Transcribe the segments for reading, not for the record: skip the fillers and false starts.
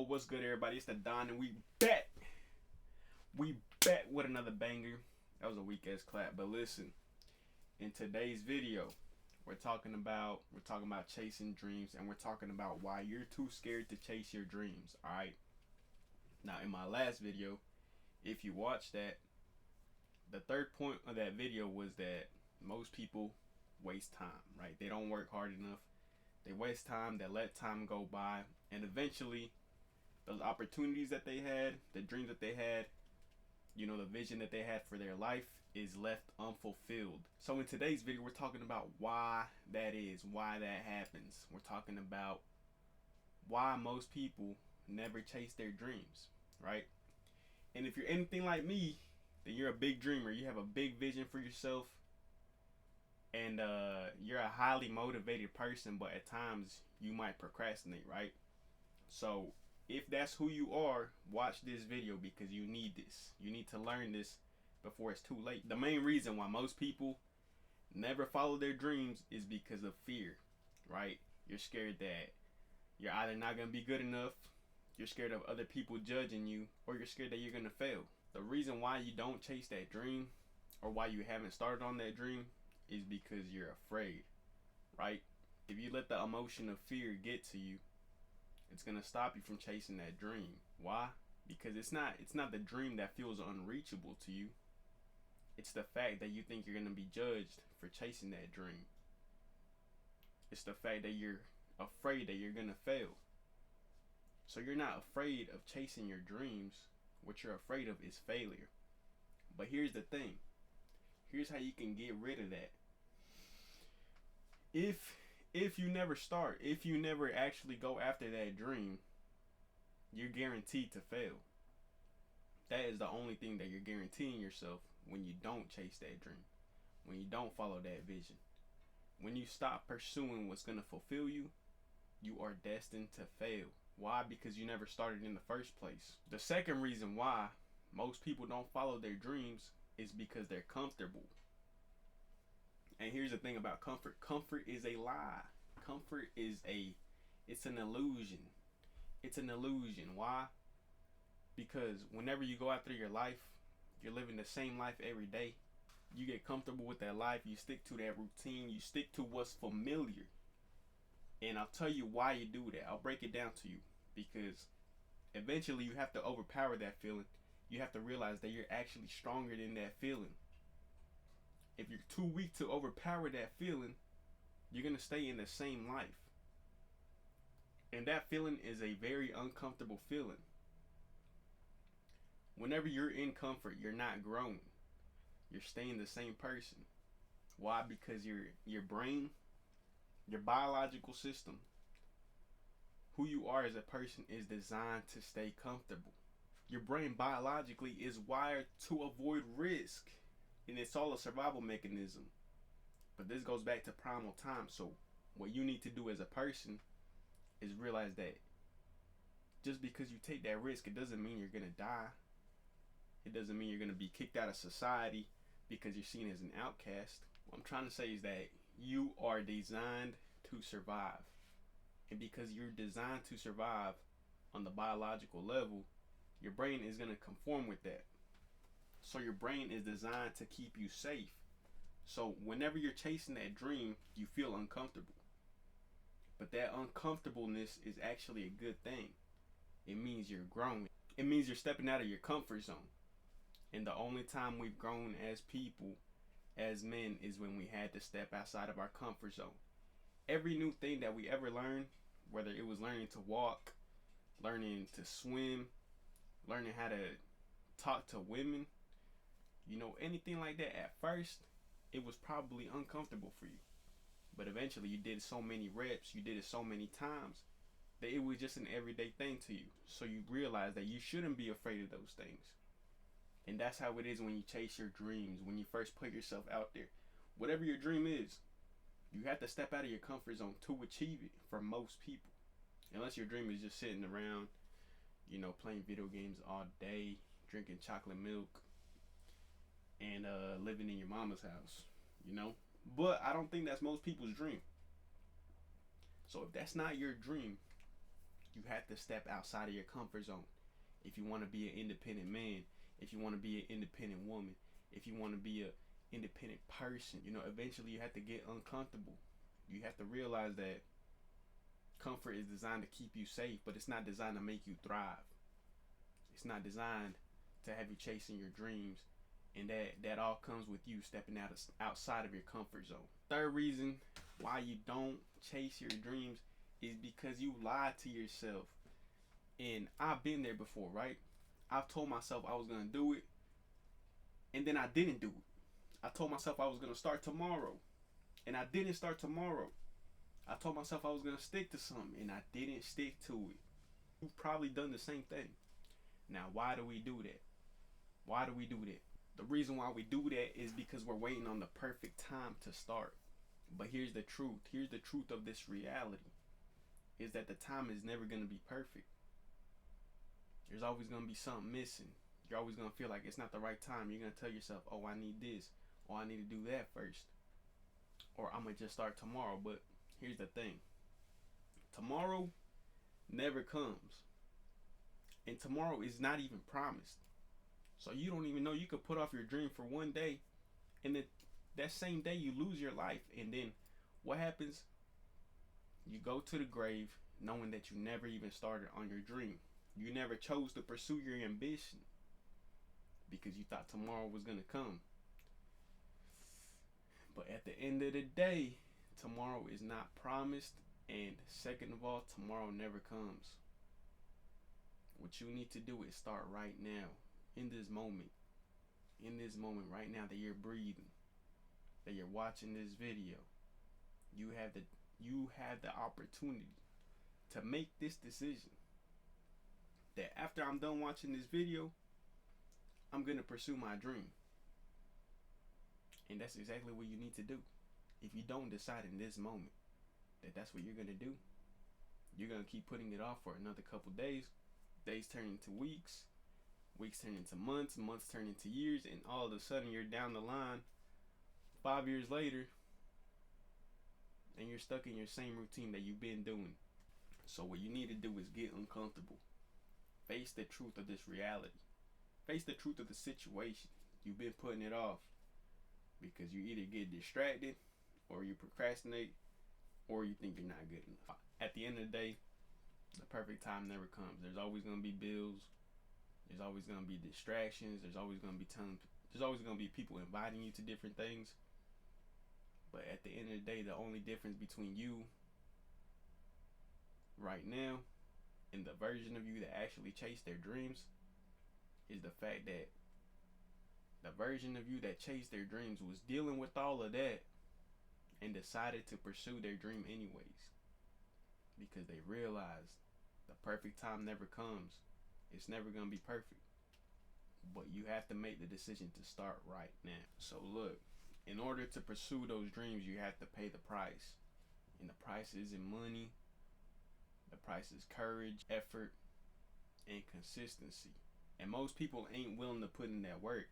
Yo, what's good, everybody? It's the Don, and we bet with another banger. That was a weak ass clap, but listen. In today's video, we're talking about chasing dreams, and we're talking about why you're too scared to chase your dreams. All right. Now, in my last video, if you watched that, the third point of that video was that most people waste time. Right? They don't work hard enough. They waste time. They let time go by, and eventually those opportunities that they had, the dreams that they had, the vision that they had for their life is left unfulfilled. So in today's video, we're talking about why that is, why that happens. We're talking about why most people never chase their dreams, right? And if you're anything like me, then you're a big dreamer. You have a big vision for yourself, and you're a highly motivated person, but at times you might procrastinate, right? So if that's who you are, watch this video because you need this. You need to learn this before it's too late. The main reason why most people never follow their dreams is because of fear, right? You're scared that you're either not going to be good enough, you're scared of other people judging you, or you're scared that you're going to fail. The reason why you don't chase that dream, or why you haven't started on that dream, is because you're afraid, right? If you let the emotion of fear get to you, it's gonna stop you from chasing that dream. Why? Because it's not the dream that feels unreachable to you. It's the fact that you think you're gonna be judged for chasing that dream. It's the fact that you're afraid that you're gonna fail. So you're not afraid of chasing your dreams. What you're afraid of is failure. But here's the thing. Here's how you can get rid of that. If you never start, if you never actually go after that dream, you're guaranteed to fail. That is the only thing that you're guaranteeing yourself when you don't chase that dream, when you don't follow that vision. When you stop pursuing what's going to fulfill you, you are destined to fail. Why? Because you never started in the first place. The second reason why most people don't follow their dreams is because they're comfortable. And here's the thing about comfort. Comfort is a lie. Comfort is it's an illusion. It's an illusion. Why? Because whenever you go after your life, you're living the same life every day. You get comfortable with that life. You stick to that routine. You stick to what's familiar. And I'll tell you why you do that. I'll break it down to you. Because eventually you have to overpower that feeling. You have to realize that you're actually stronger than that feeling. If you're too weak to overpower that feeling, you're going to stay in the same life. And that feeling is a very uncomfortable feeling. Whenever you're in comfort, you're not growing. You're staying the same person. Why? Because your brain, your biological system, who you are as a person is designed to stay comfortable. Your brain biologically is wired to avoid risk. And it's all a survival mechanism. But this goes back to primal time. So what you need to do as a person is realize that just because you take that risk, it doesn't mean you're going to die. It doesn't mean you're going to be kicked out of society because you're seen as an outcast. What I'm trying to say is that you are designed to survive. And because you're designed to survive on the biological level, your brain is going to conform with that. So your brain is designed to keep you safe. So whenever you're chasing that dream, you feel uncomfortable. But that uncomfortableness is actually a good thing. It means you're growing. It means you're stepping out of your comfort zone. And the only time we've grown as people, as men, is when we had to step outside of our comfort zone. Every new thing that we ever learned, whether it was learning to walk, learning to swim, learning how to talk to women, anything like that, at first, it was probably uncomfortable for you. But eventually you did so many reps, you did it so many times, that it was just an everyday thing to you. So you realize that you shouldn't be afraid of those things. And that's how it is when you chase your dreams, when you first put yourself out there. Whatever your dream is, you have to step out of your comfort zone to achieve it for most people. Unless your dream is just sitting around, playing video games all day, drinking chocolate milk, and living in your mama's house, But I don't think that's most people's dream. So if that's not your dream, you You have to step outside of your comfort zone. If you want to be an independent man, if you want to be an independent woman, if you want to be an independent person, eventually you have to get uncomfortable. You have to realize that comfort is designed to keep you safe, but it's not designed to make you thrive. It's not designed to have you chasing your dreams, and that all comes with you stepping outside of your comfort zone. Third reason why you don't chase your dreams is because you lied to yourself. And I've been there before, right? I've told myself I was gonna do it, and then I didn't do it. I told myself I was gonna start tomorrow, and I didn't start tomorrow. I told myself I was gonna stick to something, and I didn't stick to it. You've probably done the same thing. Now, why do we do that? Why do we do that? The reason why we do that is because we're waiting on the perfect time to start. But here's the truth. Here's the truth of this reality. Is that the time is never going to be perfect. There's always going to be something missing. You're always going to feel like it's not the right time. You're going to tell yourself, oh, I need this. Or I need to do that first. Or I'm going to just start tomorrow. But here's the thing. Tomorrow never comes. And tomorrow is not even promised. So you don't even know. You could put off your dream for one day, and then that same day you lose your life. And then what happens? You go to the grave knowing that you never even started on your dream. You never chose to pursue your ambition because you thought tomorrow was going to come. But at the end of the day, tomorrow is not promised. And second of all, tomorrow never comes. What you need to do is start right now, in this moment right now that you're breathing, that you're watching this video. You have the opportunity to make this decision that after I'm done watching this video, I'm going to pursue my dream. And that's exactly what you need to do. If you don't decide in this moment that that's what you're going to do, you're going to keep putting it off for another couple days. Days turn into weeks. Weeks turn into months. Months turn into years. And all of a sudden you're down the line 5 years later, and you're stuck in your same routine that you've been doing. So what you need to do is get uncomfortable. Face the truth of this reality. Face the truth of the situation. You've been putting it off because you either get distracted, or you procrastinate, or you think you're not good enough. At the end of the day, the perfect time never comes. There's always going to be bills. There's always going to be distractions. There's always going to be people inviting you to different things. But at the end of the day, the only difference between you right now and the version of you that actually chased their dreams is the fact that the version of you that chased their dreams was dealing with all of that and decided to pursue their dream anyways, because they realized the perfect time never comes. It's never going to be perfect. But you have to make the decision to start right now. So look, in order to pursue those dreams, you have to pay the price. And the price isn't money. The price is courage, effort, and consistency. And most people ain't willing to put in that work.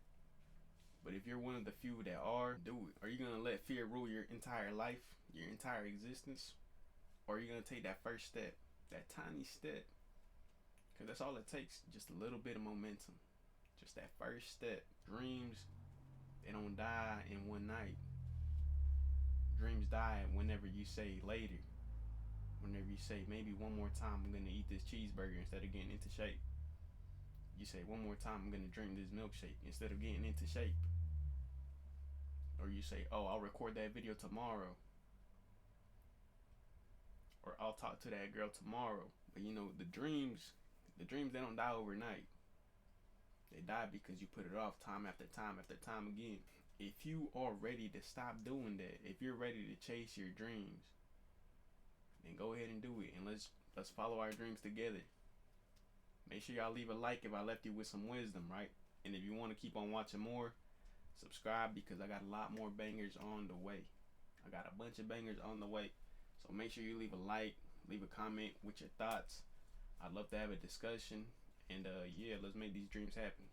But if you're one of the few that are, do it. Are you going to let fear rule your entire life, your entire existence? Or are you going to take that first step, that tiny step? Because that's all it takes, just a little bit of momentum. Just that first step. Dreams, they don't die in one night. Dreams die whenever you say later. Whenever you say, maybe one more time I'm going to eat this cheeseburger instead of getting into shape. You say, one more time I'm going to drink this milkshake instead of getting into shape. Or you say, oh, I'll record that video tomorrow. Or I'll talk to that girl tomorrow. But the dreams, they don't die overnight. They die because you put it off time after time after time again. If you are ready to stop doing that, if you're ready to chase your dreams, then go ahead and do it. And let's follow our dreams together. Make sure y'all leave a like if I left you with some wisdom, right? And if you want to keep on watching more, subscribe, because I got a lot more bangers on the way. I got a bunch of bangers on the way. So make sure you leave a like, leave a comment with your thoughts. I'd love to have a discussion. And yeah, let's make these dreams happen.